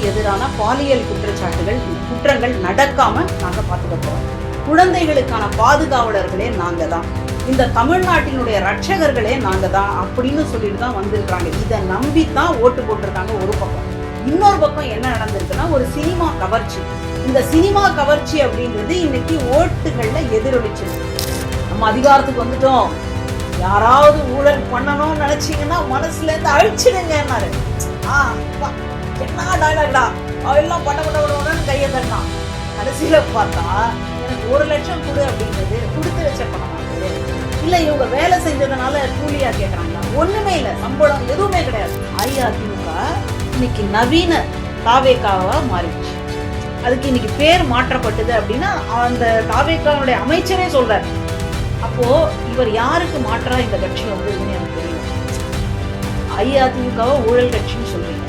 எதிரான பாலியல் குற்றங்கள் நடக்காம நாங்க பாத்துக்க போறோம். குழந்தைகளுக்கான பாதுகாவலர்களே நாங்க தான், இந்த தமிழ்நாட்டினுடைய ரட்சகர்களே நாங்க தான் அப்படின்னு சொல்லிட்டு தான் வந்திருக்காங்க. இதை நம்பித்தான் ஓட்டு போட்டிருக்காங்க ஒரு பக்கம். இன்னொரு பக்கம் என்ன நடந்திருக்குன்னா ஒரு சினிமா கவர்ச்சி. இந்த சினிமா கவர்ச்சி அப்படின்றது இன்னைக்கு ஓட்டுகள்ல எதிரொலிச்சிருக்கு. நம்ம அதிகாரத்துக்கு வந்துட்டோம், யாராவது ஊழல் பண்ணணும்னு நினைச்சீங்கன்னா மனசுல இருந்து அழிச்சிடுங்கன்னாரு. என்ன டைலாக்டா, எல்லாம் பண்ண கையை தட்டான். கடைசியில பார்த்தா எனக்கு 1 லட்சம் கொடு அப்படின்றது கொடுத்து வச்ச பணம் இல்ல, இவங்க வேலை செஞ்சதுனால கூலியா கேட்கறாங்களா? ஒண்ணுமே இல்ல, சம்பளம் எதுவுமே கிடையாது. அஇஅதிமுக இன்னைக்கு நவீன தாவேகாவா மாறிடுச்சு. அதுக்கு இன்னைக்கு பேர் மாற்றப்பட்டது அப்படின்னா அந்த தாவேகாவுடைய அமைச்சரே சொல்றாரு. அப்போ இவர் யாருக்கு மாற்றா இந்த கட்சி வந்ததுன்னு எனக்கு தெரியல. அஇஅதிமுகவை ஊழல் கட்சின்னு சொல்றீங்க,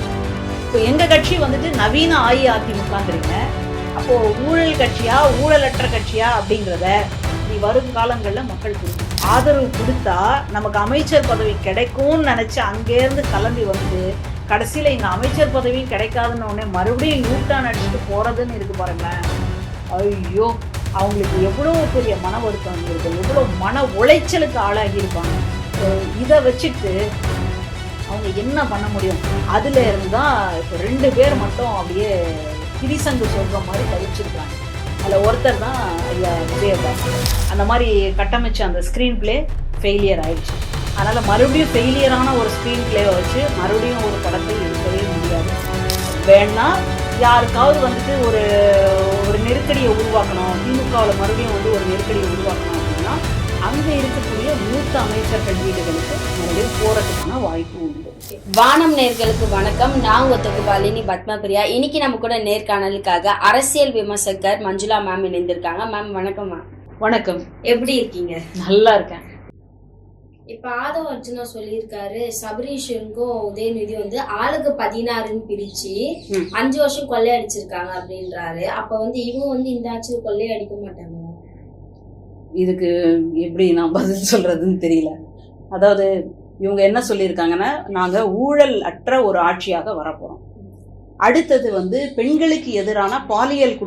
இப்போ எங்க கட்சி வந்துட்டு நவீன அஇஅதிமுகங்கிறீங்க. அப்போ ஊழல் கட்சியா ஊழலற்ற கட்சியா அப்படிங்கிறத வரும் காலங்களில் மக்கள் ஆதரவு கொடுத்தா நமக்கு அமைச்சர் பதவி கிடைக்கும்னு நினைச்சு அங்கேருந்து கிளம்பி வந்து கடைசியில் இங்கே அமைச்சர் பதவியும் கிடைக்காதுன்னு உடனே மறுபடியும் யூட்டான் அடிச்சுட்டு போறதுன்னு இருக்கு பாருங்களேன். ஐயோ, அவங்களுக்கு எவ்வளோ பெரிய மன வருத்தம் இருக்கும், எவ்வளோ மன உளைச்சலுக்கு ஆளாகி இருப்பாங்க. இதை வச்சுட்டு அவங்க என்ன பண்ண முடியும்? அதுல இருந்தால் இப்போ 2 பேர் மட்டும் அப்படியே திரிசங்கு சொல்ற மாதிரி தவிச்சிருக்காங்க. அதில் ஒருத்தர் தான் ஐயா விஜயபாஸ்கர். அந்த மாதிரி கட்டமைச்ச அந்த ஸ்க்ரீன் பிளே ஃபெயிலியர் ஆயிடுச்சு. அதனால் மறுபடியும் ஃபெயிலியரான ஒரு ஸ்க்ரீன் பிளேவை வச்சு மறுபடியும் ஒரு படத்தை எடுக்கவே முடியாது. வேணா யாருக்காவது வந்துட்டு ஒரு நெருக்கடியை உருவாக்கணும், திமுகவில் மறுபடியும் வந்து ஒரு நெருக்கடியை உருவாக்கணும் அப்படின்னா அங்கே இருக்கக்கூடிய மூத்த அமைச்சர்கள் வீடுகளுக்கு மறுபடியும் போகிறதுக்கான வாய்ப்பு உண்டு. வானம் நேர்களுக்கு வணக்கம். நான் உங்க தொகுப்பாளினி பத்மபிரியா. இன்னைக்கு நம்ம கூட நேர்காணலுக்காக அரசியல் விமர்சகர் மஞ்சுளா மேம் இணைந்திருக்காங்க. மேம் வணக்கம். மேம் வணக்கம். எப்படி இருக்கீங்க? நல்லா இருக்கேன். இப்ப ஆதவ அர்ஜுனா சொல்லியிருக்காரு, சபரீஷனுக்கும் உதயநிதி வந்து ஆளுக்கு 16ன்னு பிரிச்சு 5 வருஷம் கொள்ளையடிச்சிருக்காங்க அப்படின்றாரு. அப்ப வந்து இவங்க வந்து இந்த ஆட்சியில் கொள்ளையடிக்க மாட்டாங்க. இதுக்கு எப்படி நான் பதில் சொல்றதுன்னு தெரியல. அதாவது இவங்க என்ன சொல்லியிருக்காங்கன்னா, நாங்கள் ஊழல் அற்ற ஒரு ஆட்சியாக வரப்போகிறோம். அடுத்தது வந்து பெண்களுக்கு எதிரான பாலியல்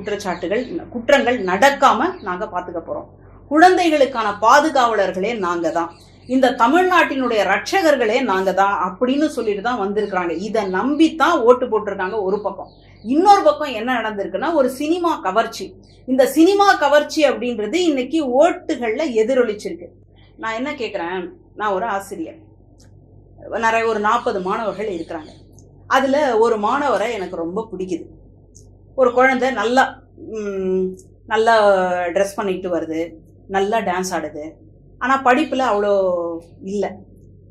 குற்றங்கள் நடக்காம நாங்கள் பார்த்துக்க போகிறோம். குழந்தைகளுக்கான பாதுகாவலர்களே நாங்கள் தான், இந்த தமிழ்நாட்டினுடைய ரட்சகர்களே நாங்கள் தான் அப்படின்னு சொல்லிட்டு தான் வந்திருக்கிறாங்க. இதை நம்பித்தான் ஓட்டு போட்டிருக்காங்க ஒரு பக்கம். இன்னொரு பக்கம் என்ன நடந்திருக்குன்னா ஒரு சினிமா கவர்ச்சி. இந்த சினிமா கவர்ச்சி அப்படின்றது இன்னைக்கு ஓட்டுகளில் எதிரொலிச்சிருக்கு. நான் என்ன கேட்குறேன், நான் ஒரு ஆசிரியர், நிறைய ஒரு 40 மாணவர்கள் இருக்கிறாங்க. அதில் ஒரு மாணவரை எனக்கு ரொம்ப பிடிக்குது. ஒரு குழந்தை நல்லா ட்ரெஸ் பண்ணிட்டு வருது, நல்லா டான்ஸ் ஆடுது, ஆனால் படிப்பில் அவ்வளோ இல்லை.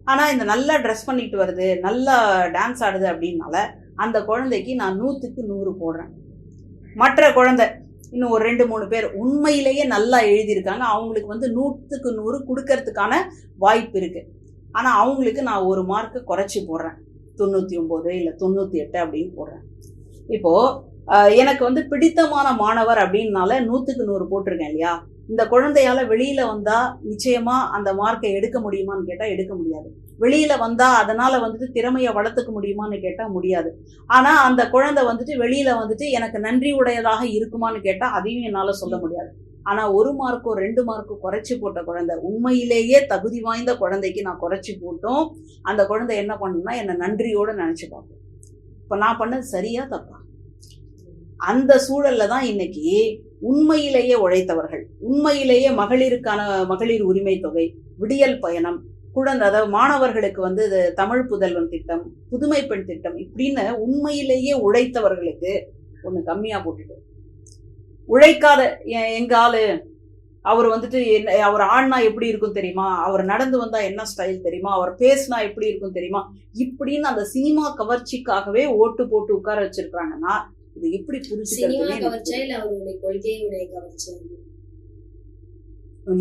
ஆனால் இந்த நல்லா ட்ரெஸ் பண்ணிட்டு வருது, நல்லா டான்ஸ் ஆடுது அப்படின்னால அந்த குழந்தைக்கு நான் 100க்கு 100 போடுறேன். மற்ற குழந்தை இன்னும் ஒரு 2-3 பேர் உண்மையிலேயே நல்லா எழுதியிருக்காங்க, அவங்களுக்கு வந்து 100க்கு 100 கொடுக்கறதுக்கான வாய்ப்பு இருக்குது. ஆனால் அவங்களுக்கு நான் 1 மார்க்கு குறைச்சி போடுறேன், 99 இல்லை 98 அப்படின்னு போடுறேன். இப்போது எனக்கு வந்து பிடித்தமான மாணவர் அப்படின்னால 100க்கு 100 போட்டிருக்கேன் இல்லையா? இந்த குழந்தையால வெளியில வந்தா நிச்சயமா அந்த மார்க்கை எடுக்க முடியுமான்னு கேட்டா எடுக்க முடியாது. வெளியில வந்தா அதனால வந்துட்டு திறமையை வளர்த்துக்க முடியுமான்னு கேட்டா முடியாது. ஆனா அந்த குழந்தை வந்துட்டு வெளியில வந்துட்டு எனக்கு நன்றி உடையதாக இருக்குமான்னு கேட்டா அதையும் என்னால சொல்ல முடியாது. ஆனா 1 மார்க்கோ 2 மார்க்கோ குறைச்சி போட்ட குழந்தை, உண்மையிலேயே தகுதி வாய்ந்த குழந்தைக்கு நான் குறைச்சி போட்டும் அந்த குழந்தை என்ன பண்ணுன்னா என்னை நன்றியோட நினைச்சு பார்ப்போம். இப்ப நான் பண்ணது சரியா தப்பா? அந்த சூழல்ல தான் இன்னைக்கு உண்மையிலேயே உழைத்தவர்கள், உண்மையிலேயே மகளிர் உரிமை தொகை, விடியல் பயணம், அதாவது மாணவர்களுக்கு வந்து தமிழ் புதல்வன் திட்டம், புதுமை பெண் திட்டம் இப்படின்னு உண்மையிலேயே உழைத்தவர்களுக்கு ஒண்ணு கம்மியா போட்டுட்டு, உழைக்காத எங்க ஆளு அவர் வந்துட்டு அவர் ஆடினா எப்படி இருக்கும் தெரியுமா, அவர் நடந்து வந்தா என்ன ஸ்டைல் தெரியுமா, அவர் பேசினா எப்படி இருக்கும் தெரியுமா, இப்படின்னு அந்த சினிமா கவர்ச்சிக்காகவே ஓட்டு போட்டு உட்கார வச்சிருக்காங்கன்னா இது எப்படி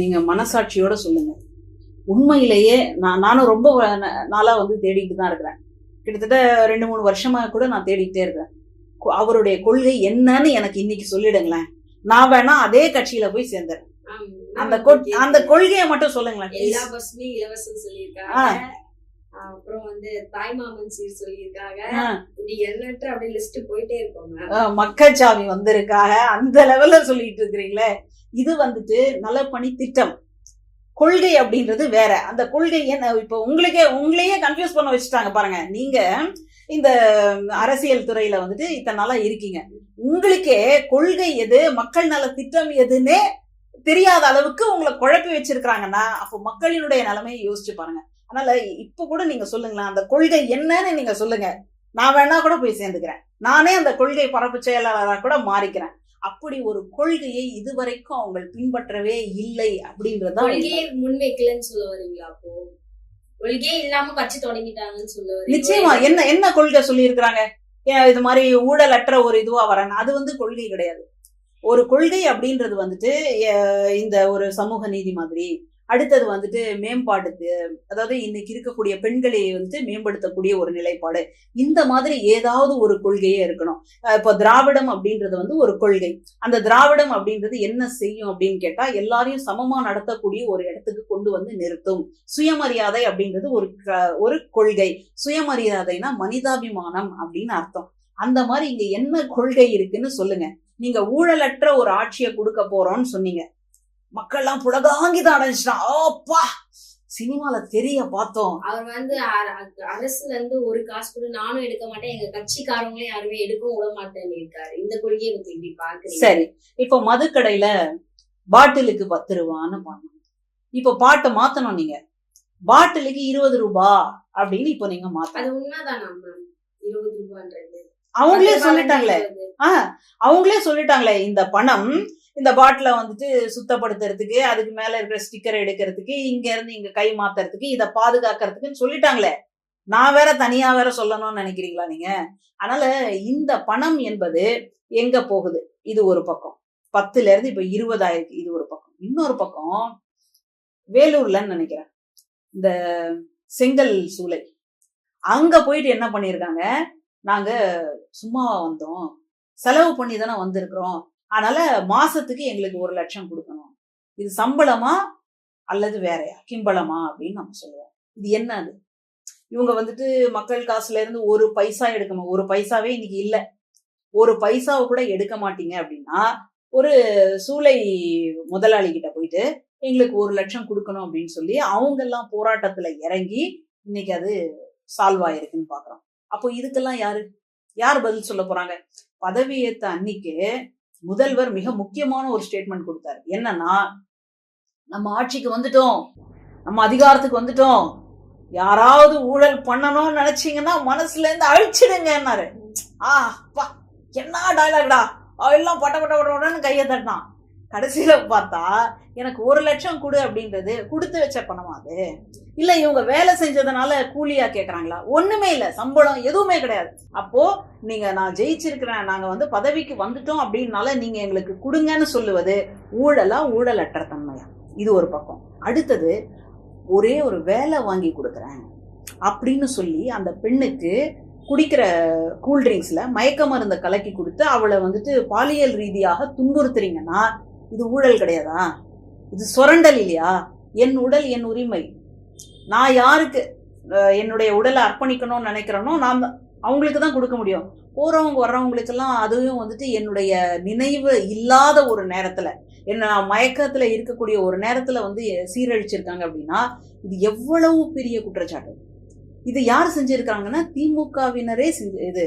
நீங்க மனசாட்சியோட சொல்லுங்க. உண்மையிலேயே நானும் ரொம்ப நாளா வந்து தேடிட்டு தான் இருக்கிறேன். கிட்டத்தட்ட 2-3 வருஷமா கூட நான் தேடிக்கிட்டே இருக்கிறேன். அவருடைய கொள்கை என்னன்னு எனக்கு இன்னைக்கு சொல்லிடுங்களேன், நான் வேணா அதே கட்சியில போய் சேர்ந்தேன். அந்த கொள்கையை மட்டும் சொல்லுங்களேன். அப்புறம் வந்து தாய்மாமன் சீர் சொல்லியிருக்காங்க. இப்படி எண்ணற்ற அப்படியே லிஸ்ட் போயிட்டே இருக்கோங்க. மக்கச்சாமி வந்திருக்காங்க. அந்த லெவல்ல சொல்லிட்டு இருக்கிறீங்களே. இது வந்துட்டு நலப்பணி திட்டம். கொள்கை அப்படின்றது வேற. அந்த கொள்கை என்ன, இப்போ உங்களையே கன்ஃபியூஸ் பண்ண வச்சுட்டாங்க பாருங்க. நீங்க இந்த அரசியல் துறையில வந்துட்டு இத்தனை நாளா இருக்கீங்க, உங்களுக்கே கொள்கை எது, மக்கள் நல திட்டம் எதுன்னே தெரியாத அளவுக்கு உங்களை குழப்பி வச்சிருக்காங்கன்னா அப்போ மக்களினுடைய நிலைமையை யோசிச்சு பாருங்க. அதனால இப்ப கூட நீங்க சொல்லுங்களேன், அந்த கொள்கை என்னன்னு நீங்க சொல்லுங்க. நான் வேணா கூட போய் சேர்ந்துக்கிறேன், நானே அந்த கொள்கை பரப்பு செயலாளராக கூட மாறிக்கிறேன். அப்படி ஒரு கொள்கையை இதுவரைக்கும் அவங்க பின்பற்றவே இல்லை அப்படின்றத முன்வைக்கலன்னு சொல்ல வரீங்களா? அப்போ கொள்கையே இல்லாம கட்சி தொடங்கிட்டாங்கன்னு சொல்ல வரீங்க? நிச்சயமா. என்ன கொள்கை சொல்லி இருக்கிறாங்க? இது மாதிரி ஊழலற்ற ஒரு இதுவா வரேன், அது வந்து கொள்கை கிடையாது. ஒரு கொள்கை அப்படின்றது வந்துட்டு இந்த ஒரு சமூக நீதி மாதிரி, அடுத்தது வந்துட்டு மேம்பாடு, அதாவது இன்னைக்கு இருக்கக்கூடிய பெண்களை வந்துட்டு மேம்படுத்தக்கூடிய ஒரு நிலைப்பாடு, இந்த மாதிரி ஏதாவது ஒரு கொள்கையே இருக்கணும். இப்போ திராவிடம் அப்படின்றது வந்து ஒரு கொள்கை. அந்த திராவிடம் அப்படின்றது என்ன செய்யும் அப்படின்னு கேட்டா, எல்லாரையும் சமமா நடத்தக்கூடிய ஒரு இடத்துக்கு கொண்டு வந்து நிறுத்தும். சுயமரியாதை அப்படின்றது ஒரு கொள்கை. சுயமரியாதைனா மனிதாபிமானம் அப்படின்னு அர்த்தம். அந்த மாதிரி இங்க என்ன கொள்கை இருக்குன்னு சொல்லுங்க. நீங்க ஊழலற்ற ஒரு ஆட்சியை கொடுக்க போறோம்னு சொன்னீங்க, மக்கள்லாம் புலகாங்கிதான் அடைஞ்சிட்டான். அப்பா, சினிமால தெரிய பார்த்தோம். அவர் வந்து அரசுல இருந்து ஒரு காசு கூட நானும் எடுக்க மாட்டேன், எங்க கட்சிக்காரங்களே யாருமே எடுக்கவும் விட மாட்டேன்னு இருக்காரு. இந்த கொள்கையை பத்தி இப்படி பாக்குறீங்க? சரி, இப்ப மதுக்கடையில பாட்டிலுக்கு 10 ரூபான்னு பண்ணணும். இப்ப பாட்டை மாத்தணும். நீங்க பாட்டிலுக்கு 20 ரூபாய் அப்படின்னு இப்ப நீங்க மாத்த. அது உண்மைதானா? 20 ரூபான்றது அவங்களே சொல்லிட்டாங்களே. இந்த பணம் இந்த பாட்டில வந்துட்டு சுத்தப்படுத்துறதுக்கு, அதுக்கு மேல இருக்கிற ஸ்டிக்கர் எடுக்கிறதுக்கு, இங்க இருந்து இங்க கை மாத்துறதுக்கு, இதை பாதுகாக்கிறதுக்குன்னு சொல்லிட்டாங்களே. நான் வேற தனியா வேற சொல்லணும்னு நினைக்கிறீங்களா நீங்க? அதனால இந்த பணம் என்பது எங்க போகுது? இது ஒரு பக்கம் 10ல இருந்து இப்ப 20 ஆயிருக்கு. இது ஒரு பக்கம். இன்னொரு பக்கம் வேலூர்லன்னு நினைக்கிறேன், இந்த செங்கல் சூளை, அங்க போயிட்டு என்ன பண்ணிருக்காங்க, நாங்க சும்மாவா வந்தோம், செலவு பண்ணி தானே வந்திருக்கிறோம், அதனால மாசத்துக்கு எங்களுக்கு 1 லட்சம் கொடுக்கணும். இது சம்பளமா அல்லது வேறையா, கிம்பளமா அப்படின்னு நம்ம சொல்லுவோம். இது என்னது? இவங்க வந்துட்டு மக்கள் காசுல இருந்து 1 பைசா எடுக்கணும். 1 பைசாவே இன்னைக்கு இல்ல. 1 பைசாவை கூட எடுக்க மாட்டீங்க அப்படின்னா, ஒரு சூளை முதலாளி கிட்ட போயிட்டு எங்களுக்கு 1 லட்சம் கொடுக்கணும் அப்படின்னு சொல்லி அவங்க எல்லாம் போராட்டத்துல இறங்கி இன்னைக்கு அது சால்வ் ஆயிருக்குன்னு பாக்குறோம். அப்போ இதுக்கெல்லாம் யார் பதில் சொல்ல போறாங்க? பதவியேற்ற அன்னைக்கு முதல்வர் மிக முக்கியமான ஒரு ஸ்டேட்மெண்ட் கொடுத்தாரு. என்னன்னா, நம்ம ஆட்சிக்கு வந்துட்டோம், நம்ம அதிகாரத்துக்கு வந்துட்டோம், யாராவது ஊழல் பண்ணணும்னு நினைச்சீங்கன்னா மனசுல இருந்து அழிச்சிடுங்கன்னாரு. அப்பா, என்ன டயலாக்டா! எல்லாம் பட்ட பட்ட பட்டன்னு கையை தட்டினான். கடைசியில பார்த்தா எனக்கு 1 லட்சம் கொடு அப்படின்றது கொடுத்து வச்ச பணமா? அது இல்ல இவங்க வேலை செஞ்சதுனால கூலியா கேக்குறாங்களா? ஒண்ணுமே இல்ல, சம்பளம் எதுவுமே கிடையாது. அப்போ நீங்க நான் ஜெயிச்சிருக்கிறேன், நாங்க வந்து பதவிக்கு வந்துட்டோம் அப்படின்னால நீங்க எங்களுக்கு கொடுங்கன்னு சொல்லுவது ஊழலா, ஊழலற்ற தன்மையா? இது ஒரு பக்கம். அடுத்தது, ஒரே ஒரு வேலை வாங்கி கொடுக்குறேன் அப்படின்னு சொல்லி அந்த பெண்ணுக்கு குடிக்கிற கூல்ட்ரிங்க்ஸ்ல மயக்க மருந்த கலக்கி கொடுத்து அவளை வந்துட்டு பாலியல் ரீதியாக துன்புறுத்துறீங்கன்னா இது ஊழல் கிடையாதா? இது சுரண்டல் இல்லையா? என் உடல் என் உரிமை. நான் யாருக்கு என்னுடைய உடலை அர்ப்பணிக்கணும்னு நினைக்கிறேனோ நான் அவங்களுக்கு தான் கொடுக்க முடியும். போறவங்க வர்றவங்களுக்கெல்லாம் அதுவும் வந்துட்டு என்னுடைய நினைவு இல்லாத ஒரு நேரத்துல, என்ன மயக்கத்துல இருக்கக்கூடிய ஒரு நேரத்துல வந்து சீரழிச்சிருக்காங்க அப்படின்னா இது எவ்வளவு பெரிய குற்றச்சாட்டு. இது யார் செஞ்சிருக்காங்கன்னா திமுகவினரே இது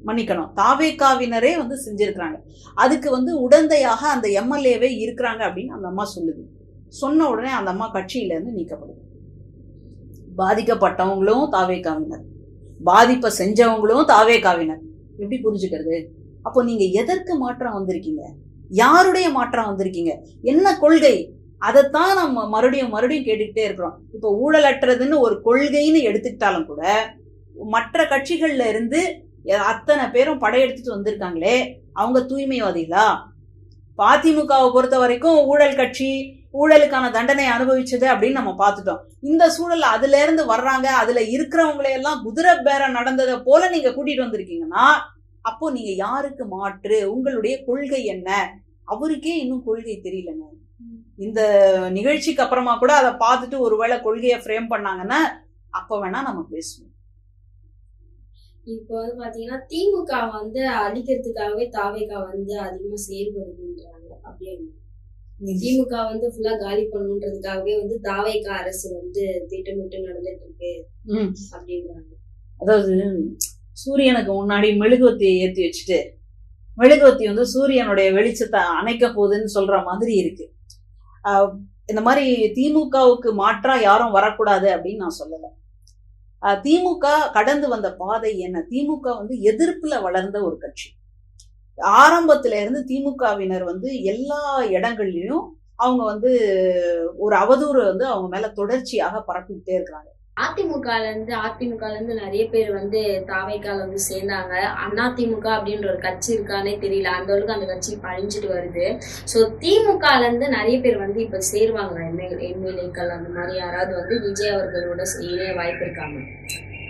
மன்னிக்கணும், தாவேகாவினரே வந்து செஞ்சிருக்கிறாங்க. அதுக்கு வந்து உடந்தையாக அந்த எம்எல்ஏவே இருக்கிறாங்க அப்படின்னு அந்த அம்மா சொல்லுது. சொன்ன உடனே அந்த அம்மா கட்சியில இருந்து நீக்கப்படுது. பாதிக்கப்பட்டவங்களும் தாவேகாவினர், பாதிப்பை செஞ்சவங்களும் தாவேகாவினர். எப்படி புரிஞ்சுக்கிறது? அப்போ நீங்க எதற்கு மாற்றம் வந்திருக்கீங்க? யாருடைய மாற்றம் வந்திருக்கீங்க? என்ன கொள்கை? அதைத்தான் நம்ம மறுபடியும் கேட்டுக்கிட்டே இருக்கிறோம். இப்போ ஊழலற்றதுன்னு ஒரு கொள்கைன்னு எடுத்துக்கிட்டாலும் கூட மற்ற கட்சிகள்ல இருந்து அத்தனை பேரும் படையெடுத்துட்டு வந்திருக்காங்களே, அவங்க தூய்மைவாதிகளா? அதிமுகவை பொறுத்த வரைக்கும் ஊழல் கட்சி, ஊழலுக்கான தண்டனை அனுபவிச்சது அப்படின்னு நம்ம பார்த்துட்டோம். இந்த சூழல்ல அதுல இருந்து வர்றாங்க, அதுல இருக்கிறவங்களையெல்லாம் குதிரை பேரம் நடந்ததை போல நீங்க கூட்டிட்டு வந்திருக்கீங்கன்னா அப்போ நீங்க யாருக்கு மாற்று? உங்களுடைய கொள்கை என்ன? அவருக்கே இன்னும் கொள்கை தெரியலங்க. இந்த நிகழ்ச்சிக்கு அப்புறமா கூட அதை பார்த்துட்டு ஒருவேளை கொள்கையை ஃப்ரேம் பண்ணாங்கன்னா அப்ப வேணா நம்ம பேசுவோம். இப்போ வந்து பாத்தீங்கன்னா திமுக வந்து அழிக்கிறதுக்காகவே தாவேகா வந்து அதிகமா செயல்படுதுன்றாங்க. அப்படியே திமுக வந்து ஃபுல்லா காலி பண்ணணுன்றதுக்காகவே வந்து தாவேகா அரசு வந்து திட்டமிட்டு நடந்துட்டு இருக்கு அப்படின்றாங்க. அதாவது சூரியனுக்கு முன்னாடி மெழுகுவத்தியை ஏற்றி வச்சுட்டு மெழுகுவத்தி வந்து சூரியனுடைய வெளிச்சத்தை அணைக்க போகுதுன்னு சொல்ற மாதிரி இருக்கு. இந்த மாதிரி திமுகவுக்கு மாற்றா யாரும் வரக்கூடாது அப்படின்னு நான் சொல்லல. திமுக கடந்து வந்த பாதை என்ன? திமுக வந்து எதிர்ப்புல வளர்ந்த ஒரு கட்சி. ஆரம்பத்துல இருந்து திமுகவினர் வந்து எல்லா இடங்கள்லயும் அவங்க வந்து ஒரு அவதூறு வந்து அவங்க மேல தொடர்ச்சியாக பரப்பிக்கிட்டே இருக்கிறாங்க. அதிமுகல இருந்து நிறைய பேர் வந்து தாவேக்கால வந்து சேர்ந்தாங்க. அதிமுக அப்படின்ற ஒரு கட்சி இருக்கானே தெரியல, அந்த அளவுக்கு அந்த கட்சி பழிஞ்சிட்டு வருது. ஸோ திமுகல இருந்து நிறைய பேர் வந்து இப்ப சேருவாங்க, எம்எல்ஏக்கள் அந்த மாதிரி யாராவது வந்து விஜய் அவர்களோட இணைய வாய்ப்பு இருக்காங்க.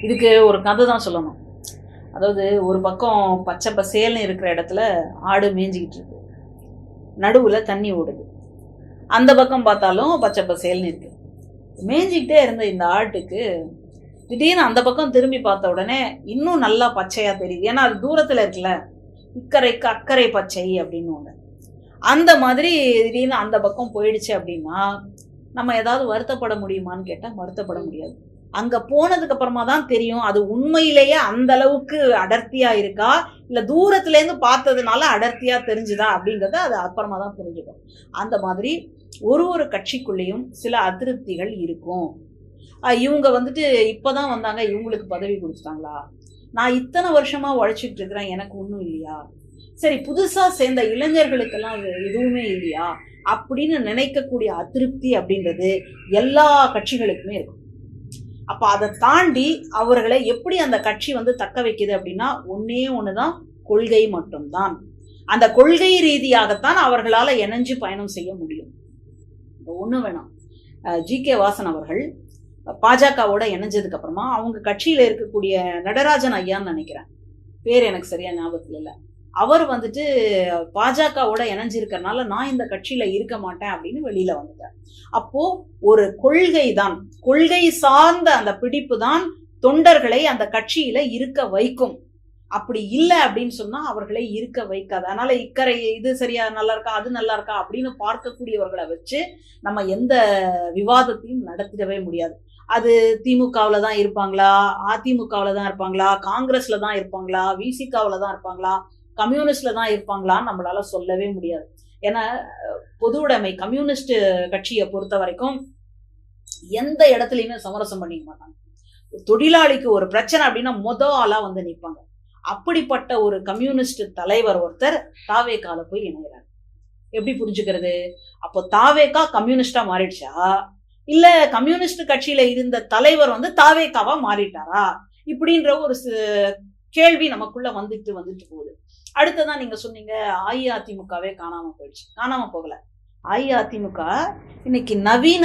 இதுக்கு ஒரு கதை தான் சொல்லணும். அதாவது ஒரு பக்கம் பச்சை பசேல்னு இருக்கிற இடத்துல ஆடு மேய்ஞ்சிக்கிட்டு இருக்கு, நடுவுல தண்ணி ஓடுது. அந்த பக்கம் பார்த்தாலும் பச்சை பசேல்னு இருக்கு. மேய்ஞ்சிக்கிட்டே இருந்த இந்த ஆட்டுக்கு திடீர்னு அந்த பக்கம் திரும்பி பார்த்த உடனே இன்னும் நல்லா பச்சையா தெரியுது. ஏன்னா அது தூரத்துல இருக்குல்ல, இக்கரைக்கு அக்கறை பச்சை அப்படின்னு ஒண்ணு. அந்த மாதிரி திடீர்னு அந்த பக்கம் போயிடுச்சு அப்படின்னா நம்ம ஏதாவது வருத்தப்பட முடியுமான்னு கேட்டா வருத்தப்பட முடியாது. அங்க போனதுக்கு அப்புறமா தான் தெரியும் அது உண்மையிலேயே அந்த அளவுக்கு அடர்த்தியா இருக்கா, இல்ல தூரத்துல இருந்து பார்த்ததுனால அடர்த்தியா தெரிஞ்சுதா அப்படிங்கறத அது அப்புறமா தான் புரிஞ்சுக்கும். அந்த மாதிரி ஒரு கட்சிக்குள்ளேயும் சில அதிருப்திகள் இருக்கும். இவங்க வந்துட்டு இப்பதான் வந்தாங்க, இவங்களுக்கு பதவி கொடுத்துட்டாங்களா, நான் இத்தனை வருஷமா உழைச்சிட்டு இருக்கிறேன், எனக்கு ஒன்றும் இல்லையா, சரி புதுசா சேர்ந்த இளைஞர்களுக்கெல்லாம் எதுவுமே இல்லையா அப்படின்னு நினைக்கக்கூடிய அதிருப்தி அப்படின்றது எல்லா கட்சிகளுக்குமே இருக்கும். அப்ப அதை தாண்டி அவர்களை எப்படி அந்த கட்சி வந்து தக்க வைக்குது அப்படின்னா ஒன்னே ஒண்ணுதான், கொள்கை மட்டும்தான். அந்த கொள்கை ரீதியாகத்தான் அவர்களால இணைஞ்சு பயணம் செய்ய முடியும். ஒண்ணு வேணாம், ஜி.கே. வாசன் அவர்கள் பாஜகவோட இணைஞ்சதுக்கு அப்புறமா அவங்க கட்சியில இருக்கக்கூடிய நடராஜன் ஐயான்னு நினைக்கிறேன், பேர் எனக்கு சரியா ஞாபகத்துல இல்லை, அவர் வந்துட்டு பாஜகவோட இணைஞ்சிருக்கிறதுனால நான் இந்த கட்சியில இருக்க மாட்டேன் அப்படின்னு வெளியில வந்துட்டார். அப்போ ஒரு கொள்கை தான், கொள்கை சார்ந்த அந்த பிடிப்பு தான் தொண்டர்களை அந்த கட்சியில இருக்க வைக்கும். அப்படி இல்லை அப்படின்னு சொன்னா அவர்களை இருக்க வைக்காது. அதனால இக்கரை இது சரியா நல்லா இருக்கா, அது நல்லா இருக்கா அப்படின்னு பார்க்கக்கூடியவர்களை வச்சு நம்ம எந்த விவாதத்தையும் நடத்திடவே முடியாது. அது திமுகவுல தான் இருப்பாங்களா, அதிமுகவுல தான் இருப்பாங்களா, காங்கிரஸ்ல தான் இருப்பாங்களா, விசிகாவுல தான் இருப்பாங்களா, கம்யூனிஸ்ட்ல தான் இருப்பாங்களான்னு நம்மளால சொல்லவே முடியாது. ஏன்னா பொது உடைமை கம்யூனிஸ்ட் கட்சியை பொறுத்த வரைக்கும் எந்த இடத்துலயுமே சமரசம் பண்ணிக்க மாட்டாங்க. தொழிலாளிக்கு ஒரு பிரச்சனை அப்படின்னா ஆளா வந்து நிற்பாங்க. அப்படிப்பட்ட ஒரு கம்யூனிஸ்ட் தலைவர் ஒருத்தர் தாவேகால போய் இணைகிறார். எப்படி புரிஞ்சுக்கிறது? அப்போ தாவேகா கம்யூனிஸ்டா மாறிடுச்சா, இல்ல கம்யூனிஸ்ட் கட்சியில இருந்த தலைவர் வந்து தாவேகாவா மாறிட்டாரா, இப்படின்ற ஒரு கேள்வி நமக்குள்ள வந்துட்டு போகுது. அடுத்ததான் நீங்க சொன்னீங்க அஇஅதிமுகவே காணாம போயிடுச்சு. காணாம போகல, அஇஅதிமுக இன்னைக்கு நவீன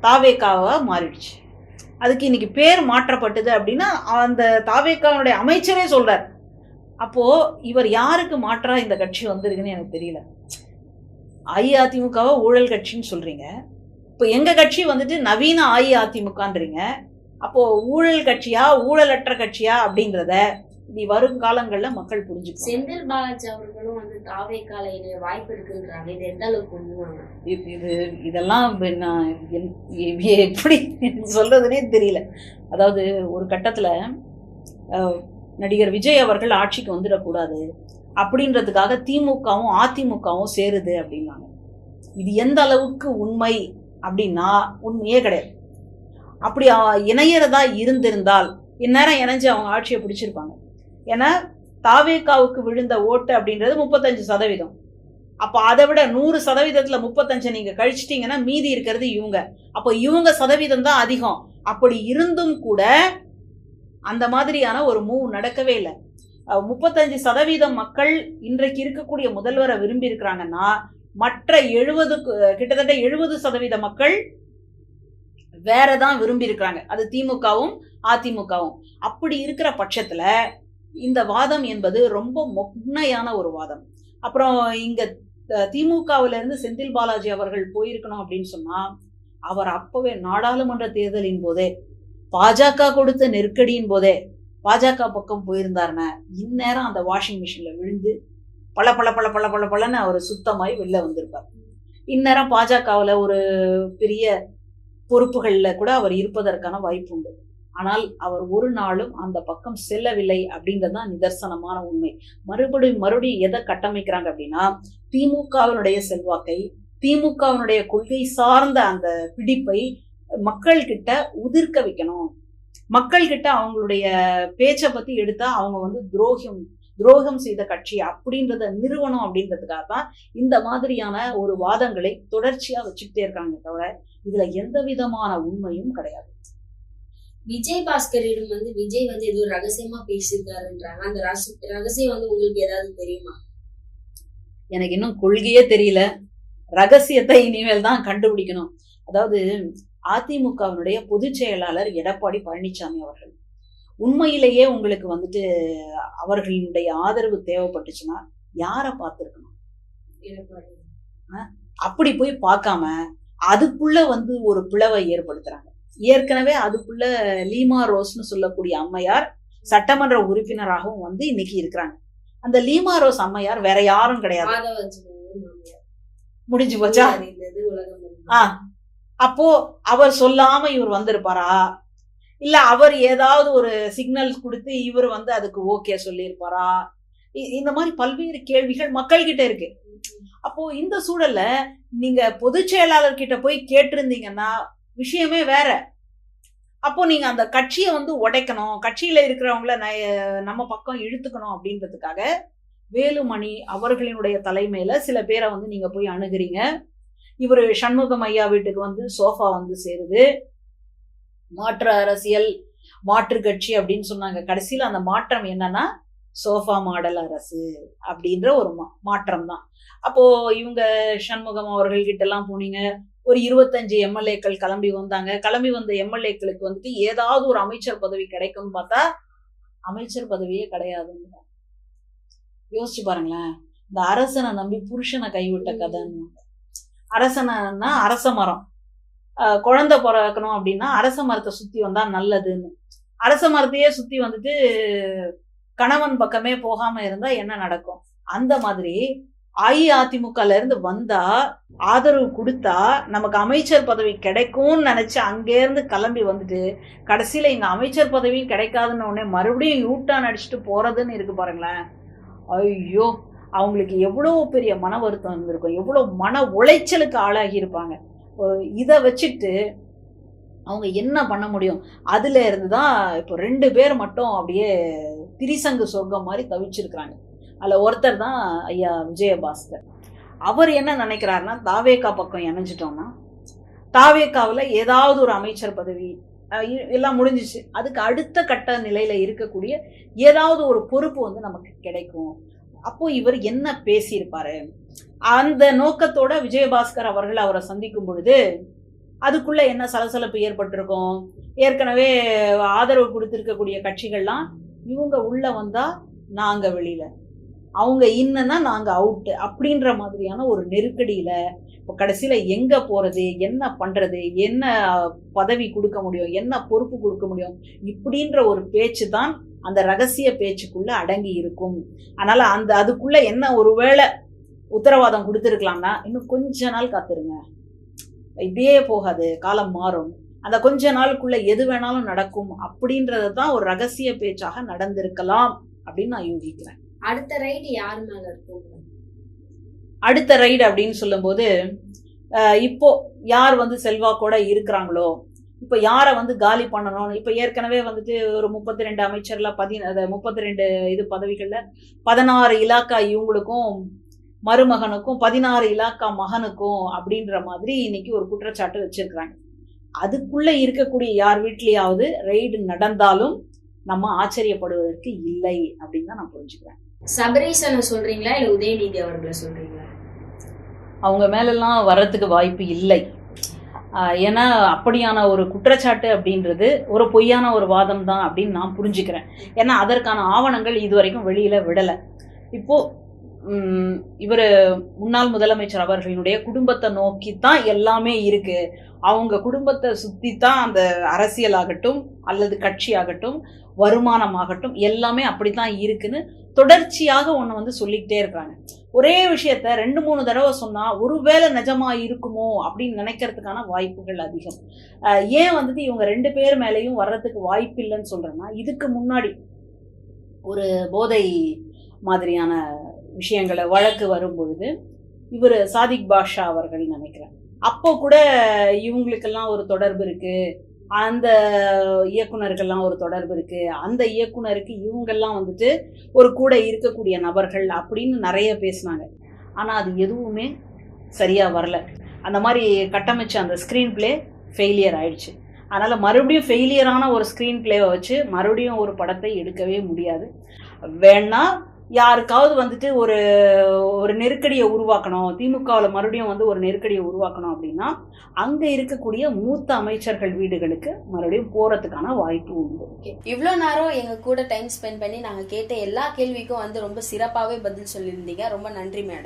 தாவேகாவா மாறிடுச்சு. அதுக்கு இன்னைக்கு பேர் மாற்றப்பட்டது அப்படின்னா அந்த தாவேகாவுடைய அமைச்சரே சொல்றார். அப்போ இவர் யாருக்கு மாற்றா இந்த கட்சி வந்திருக்குன்னு எனக்கு தெரியல. அஇஅதிமுகவை ஊழல் கட்சின்னு சொல்றீங்க, இப்போ எங்க கட்சி வந்துட்டு நவீன அஇஅதிமுகன்றீங்க. அப்போ ஊழல் கட்சியா ஊழலற்ற கட்சியா அப்படின்றத இனி வரும் காலங்கள்ல மக்கள் புரிஞ்சுக்கும். செந்தில் பாலாஜி அவர்களும் வந்து தாவேகால இணைய வாய்ப்பு இருக்குன்றாங்க, இது எந்த அளவுக்கு உண்மையான? இதெல்லாம் எப்படி சொல்றதுன்னே தெரியல. அதாவது ஒரு கட்டத்துல நடிகர் விஜய் அவர்கள் ஆட்சிக்கு வந்துடக்கூடாது அப்படின்றதுக்காக திமுகவும் அதிமுகவும் சேருது அப்படின்னாங்க. இது எந்த அளவுக்கு உண்மை அப்படின்னா உண்மையே கிடையாது. அப்படி இணையறதா இருந்திருந்தால் இந்நேரம் இணைஞ்சு அவங்க ஆட்சியை பிடிச்சிருப்பாங்க. ஏன்னா தாவேகாவுக்கு விழுந்த ஓட்டு அப்படின்றது 35%. அப்போ அதை விட 100%த்துல 35 நீங்க கழிச்சிட்டீங்கன்னா மீதி இருக்கிறது இவங்க. அப்போ இவங்க சதவீதம் தான் அதிகம். அப்படி இருந்தும் கூட அந்த மாதிரியான ஒரு மூவ் நடக்கவே இல்லை. 35% மக்கள் இன்றைக்கு இருக்கக்கூடிய முதல்வரை விரும்பி இருக்கிறாங்கன்னா மற்ற கிட்டத்தட்ட 70% மக்கள் வேறதான் விரும்பி இருக்கிறாங்க, அது திமுகவும் அதிமுகவும். அப்படி இருக்கிற பட்சத்துல இந்த வாதம் என்பது ரொம்ப மொக்கையான ஒரு வாதம். அப்புறம் இங்க திமுகவில இருந்து செந்தில் பாலாஜி அவர்கள் போயிருக்கணும் அப்படின்னு சொன்னா அவர் அப்பவே நாடாளுமன்ற தேர்தலின் போதே பாஜக கொடுத்த நெருக்கடியின் போதே பாஜக பக்கம் போயிருந்தாருன்னா இந்நேரம் அந்த வாஷிங் மிஷின்ல விழுந்து பல பல பல பல பல பலன்னு அவர் சுத்தமாய் வெளில வந்திருப்பார். இந்நேரம் பாஜகவில் ஒரு பெரிய பொறுப்புகளில் கூட அவர் இருப்பதற்கான வாய்ப்பு உண்டு. ஆனால் அவர் ஒரு நாளும் அந்த பக்கம் செல்லவில்லை அப்படின்றது தான் நிதர்சனமான உண்மை. மறுபடியும் எதை கட்டமைக்கிறாங்க அப்படின்னா, திமுகவினுடைய செல்வாக்கை, திமுகவினுடைய கொள்கை சார்ந்த அந்த பிடிப்பை மக்கள் கிட்ட உதிர்க்க வைக்கணும். மக்கள் கிட்ட அவங்களுடைய பேச்சை பத்தி எடுத்தா அவங்க வந்து துரோகம் செய்த கட்சி அப்படின்றத நிறுவனம் அப்படின்றதுக்காக தான் இந்த மாதிரியான ஒரு வாதங்களை தொடர்ச்சியா வச்சுக்கிட்டே இருக்காங்க. தவிர இதுல எந்த விதமான உண்மையும் கிடையாது. விஜயபாஸ்கரிடம் வந்து விஜய் வந்து ஏதோ ரகசியமா பேசியிருக்காருன்றாங்க. அந்த ரகசியம் வந்து உங்களுக்கு ஏதாவது தெரியுமா? எனக்கு இன்னும் கொள்கையே தெரியல. ரகசியத்தை இனிமேல் தான் கண்டுபிடிக்கணும். அதாவது அதிமுகவினுடைய பொதுச் செயலாளர் எடப்பாடி பழனிசாமி அவர்கள் உண்மையிலேயே உங்களுக்கு வந்துட்டு அவர்களுடைய ஆதரவு தேவைப்பட்டுச்சுன்னா யாரை பார்த்துருக்கணும்? அப்படி போய் பார்க்காம அதுக்குள்ள வந்து ஒரு பிளவை ஏற்படுத்துறாங்க. ஏற்கனவே அதுக்குள்ள லீமா ரோஸ்னு சொல்லக்கூடிய அம்மையார் சட்டமன்ற உறுப்பினராகவும் வந்து இன்னைக்கு இருக்கிறாங்க. அந்த லீமா ரோஸ் அம்மையார் வேற யாரும் கிடையாது. முடிஞ்சு போச்சா? அப்போ அவர் சொல்லாம இவர் வந்திருப்பாரா, இல்ல அவர் ஏதாவது ஒரு சிக்னல் கொடுத்து இவர் வந்து அதுக்கு ஓகே சொல்லியிருப்பாரா? இந்த மாதிரி பல்வேறு கேள்விகள் மக்கள் கிட்ட இருக்கு. அப்போ இந்த சூழல்ல நீங்க பொதுச் செயலாளர் கிட்ட போய் கேட்டிருந்தீங்கன்னா விஷயமே வேற. அப்போ நீங்க அந்த கட்சியை வந்து உடைக்கணும், கட்சியில இருக்கிறவங்கள நம்ம பக்கம் இழுத்துக்கணும் அப்படின்றதுக்காக வேலுமணி அவர்களினுடைய தலைமையில சில பேரை வந்து நீங்க போய் அணுகுறீங்க. இவர் சண்முகம் ஐயா வீட்டுக்கு வந்து சோஃபா வந்து சேருது. மாற்று அரசியல், மாற்று கட்சி அப்படின்னு சொன்னாங்க. கடைசியில் அந்த மாற்றம் என்னன்னா சோஃபா மாடல் அரசு அப்படின்ற ஒரு மாற்றம் தான். அப்போ இவங்க சண்முகம் அவர்கள்கிட்ட எல்லாம் போனீங்க. ஒரு 25 எம்எல்ஏக்கள் கிளம்பி வந்தாங்க. கிளம்பி வந்த எம்எல்ஏக்களுக்கு வந்துட்டு ஏதாவது ஒரு அமைச்சர் பதவி கிடைக்கும்னு பார்த்தா அமைச்சர் பதவியே கிடையாதுன்னு. யோசிச்சு பாருங்களேன். இந்த அரசனை நம்பி புருஷனை கைவிட்ட கதைன்னு. அரசனா அரச மரம், குழந்தை பிறக்கணும் அப்படின்னா அரச மரத்தை சுத்தி வந்தா நல்லதுன்னு. அரச மரத்தையே சுத்தி வந்துட்டு கணவன் பக்கமே போகாம இருந்தா என்ன நடக்கும்? அந்த மாதிரி அஇஅதிமுகல இருந்து வந்தா ஆதரவு கொடுத்தா நமக்கு அமைச்சர் பதவி கிடைக்கும்னு நினைச்சு அங்கேருந்து கிளம்பி வந்துட்டு கடைசியில இங்க அமைச்சர் பதவியும் கிடைக்காதுன்னு உடனே மறுபடியும் யூட்டான் அடிச்சுட்டு போறதுன்னு இருக்கு பாருங்களேன். ஐயோ, அவங்களுக்கு எவ்வளவு பெரிய மன வருத்தம் இருந்திருக்கும், எவ்வளவு மன உளைச்சலுக்கு ஆளாகி இருப்பாங்க. இதை வச்சுட்டு அவங்க என்ன பண்ண முடியும்? அதுல இருந்துதான் இப்போ 2 பேர் மட்டும் அப்படியே திரிசங்கு சொர்க்கம் மாதிரி தவிச்சிருக்கிறாங்க. அதுல ஒருத்தர் தான் ஐயா விஜயபாஸ்கர். அவர் என்ன நினைக்கிறாருன்னா, தாவேகா பக்கம் இணைஞ்சிட்டோம்னா தாவேகாவில் ஏதாவது ஒரு அமைச்சர் பதவி எல்லாம் முடிஞ்சிச்சு, அதுக்கு அடுத்த கட்ட நிலையில இருக்கக்கூடிய ஏதாவது ஒரு பொறுப்பு வந்து நமக்கு கிடைக்கும். அப்போ இவர் என்ன பேசியிருப்பாரு? அந்த நோக்கத்தோட விஜயபாஸ்கர் அவர்கள் அவரை சந்திக்கும் பொழுது அதுக்குள்ள என்ன சலசலப்பு ஏற்பட்டிருக்கும்? ஏற்கனவே ஆதரவு கொடுத்திருக்கக்கூடிய கட்சிகள்லாம் இவங்க உள்ள வந்தா நாங்க வெளியில, அவங்க இன்னன்னா நாங்க அவுட்டு அப்படின்ற மாதிரியான ஒரு நெருக்கடியில இப்போ கடைசியில எங்க போறது, என்ன பண்றது, என்ன பதவி கொடுக்க முடியும், என்ன பொறுப்பு கொடுக்க முடியும், இப்படின்ற ஒரு பேச்சு தான் அந்த ரகசிய பேச்சுக்குள்ள அடங்கி இருக்கும். அதனால அதுக்குள்ள என்ன ஒருவேளை உத்தரவாதம் கொடுத்துருக்கலாம்னா, இன்னும் கொஞ்ச நாள் காத்துருங்க, இப்படியே போகாது, காலம் மாறும், அந்த கொஞ்ச நாளுக்குள்ள எது வேணாலும் நடக்கும் அப்படின்றது தான் ஒரு ரகசிய பேச்சாக நடந்திருக்கலாம் அப்படின்னு நான் யூகிக்கிறேன். அடுத்த ரைடு யார் மேல இருக்கும்? அடுத்த ரைடு அப்படின்னு சொல்லும் போது இப்போ யார் வந்து செல்வாக்கோட இருக்கிறாங்களோ, இப்போ யாரை வந்து காலி பண்ணணும். இப்போ ஏற்கனவே வந்துட்டு ஒரு 32 அமைச்சர்ல 32 இது பதவிகள்ல 16 இலாக்கா இவங்களுக்கும் மருமகனுக்கும் 16 இலாக்கா மகனுக்கும் அப்படின்ற மாதிரி இன்னைக்கு ஒரு குற்றச்சாட்டு வச்சிருக்கிறாங்க. அதுக்குள்ள இருக்கக்கூடிய யார் வீட்லயாவது ரெய்டு நடந்தாலும் நம்ம ஆச்சரியப்படுவதற்கு இல்லை அப்படின்னு தான் நான் புரிஞ்சுக்கிறேன். சபரீசனை சொல்றீங்களா இல்ல உதயநிதி அவர்களை சொல்றீங்களா? அவங்க மேலெல்லாம் வர்றதுக்கு வாய்ப்பு இல்லை. ஏன்னா அப்படியான ஒரு குற்றச்சாட்டு அப்படின்றது ஒரு பொய்யான ஒரு வாதம் தான் அப்படின்னு நான் புரிஞ்சுக்கிறேன். ஏன்னா அதற்கான ஆவணங்கள் இதுவரைக்கும் வெளியில விடலை. இப்போ இவர் முன்னாள் முதலமைச்சர் அவர்களுடைய குடும்பத்தை நோக்கி தான் எல்லாமே இருக்கு, அவங்க குடும்பத்தை சுத்தி தான் அந்த அரசியலாகட்டும் அல்லது கட்சியாகட்டும் வருமானமாகட்டும் எல்லாமே அப்படித்தான் இருக்குன்னு தொடர்ச்சியாக ஒன்று வந்து சொல்லிக்கிட்டே இருக்கிறாங்க. ஒரே விஷயத்த 2-3 தடவை சொன்னா ஒருவேளை நிஜமா இருக்குமோ அப்படின்னு நினைக்கிறதுக்கான வாய்ப்புகள் அதிகம். ஏன் வந்துட்டு இவங்க 2 பேர் மேலேயும் வர்றதுக்கு வாய்ப்பு இல்லைன்னு சொல்றேன்னா, இதுக்கு முன்னாடி ஒரு போதை மாதிரியான விஷயங்களை வழக்கு வரும் பொழுது இவர் சாதிக் பாஷா அவர்கள் நினைக்கிறேன், அப்போ கூட இவங்களுக்கெல்லாம் ஒரு தொடர்பு இருக்கு, அந்த இயக்குனர்கள்லாம் ஒரு தொடர்பு இருக்கு, அந்த இயக்குனருக்கு இவங்கெல்லாம் வந்துட்டு ஒரு கூட இருக்கக்கூடிய நபர்கள் அப்படின்னு நிறைய பேசினாங்க. ஆனால் அது எதுவுமே சரியா வரல. அந்த மாதிரி கட்டமைச்ச அந்த ஸ்க்ரீன் பிளே ஃபெயிலியர் ஆயிடுச்சு. அதனால மறுபடியும் ஃபெயிலியரான ஒரு ஸ்க்ரீன் பிளேவை வச்சு மறுபடியும் ஒரு படத்தை எடுக்கவே முடியாது. வேணா யாருக்காவது வந்துட்டு ஒரு ஒரு நெருக்கடியை உருவாக்கணும், திமுகவில் மறுபடியும் வந்து ஒரு நெருக்கடியை உருவாக்கணும் அப்படின்னா அங்கே இருக்கக்கூடிய மூத்த அமைச்சர்கள் வீடுகளுக்கு மறுபடியும் போகிறதுக்கான வாய்ப்பு உண்டு. இவ்வளோ நேரம் எங்கள் கூட டைம் ஸ்பெண்ட் பண்ணி நாங்கள் கேட்ட எல்லா கேள்விக்கும் வந்து ரொம்ப சிறப்பாகவே பதில் சொல்லியிருந்தீங்க. ரொம்ப நன்றி மேடம்.